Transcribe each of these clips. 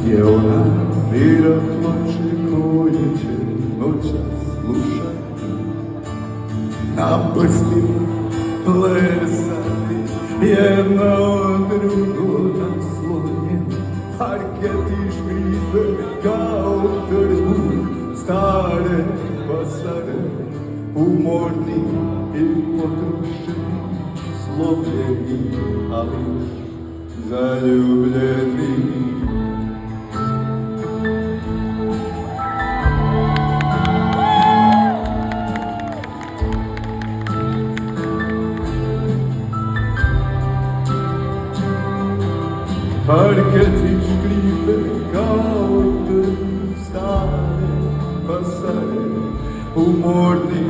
je ona vjerojatno koje će noćas slušati, na prstima plesati, jedno drugo naslonjeno, parketi švipe kao trbuh stare pasare, umorni i potrošeni, slomljeni, ali zaljubljeni. Parketi škripe kao stare pasare, umorni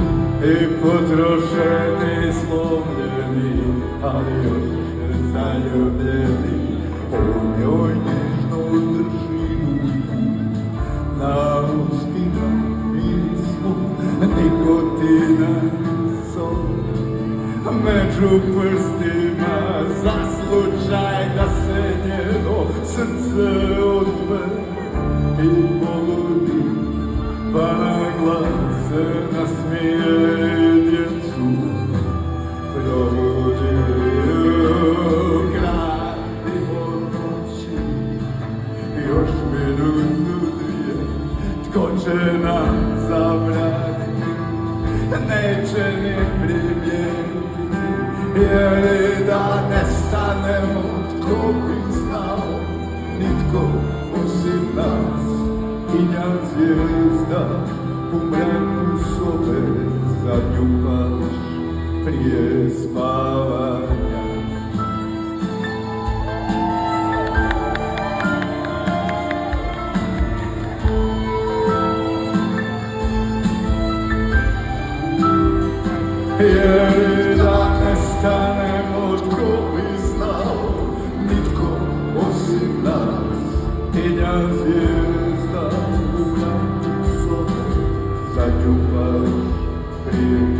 i potrošeni, slomljeni, ali još zaljubljeni. On joj nježno drži ruku, na ustima pismo nikotina sol, među prstima za slučaj da se njeno srce otvore i poludi, pa na glas se nasmije djecu, provodi kratimo noći, još minutu dvije, tko će nam zabraniti, neće ni primijetiti, jer da ne stanemo, tko bi znao, nitko osim nas. Inja zvijezda u mraku sobe zaljubaš prije spavanja. Jer da ne stanemo, tko bi znao, nitko osim nas. Inja zvijezda u mraku sobe zaljubaš prije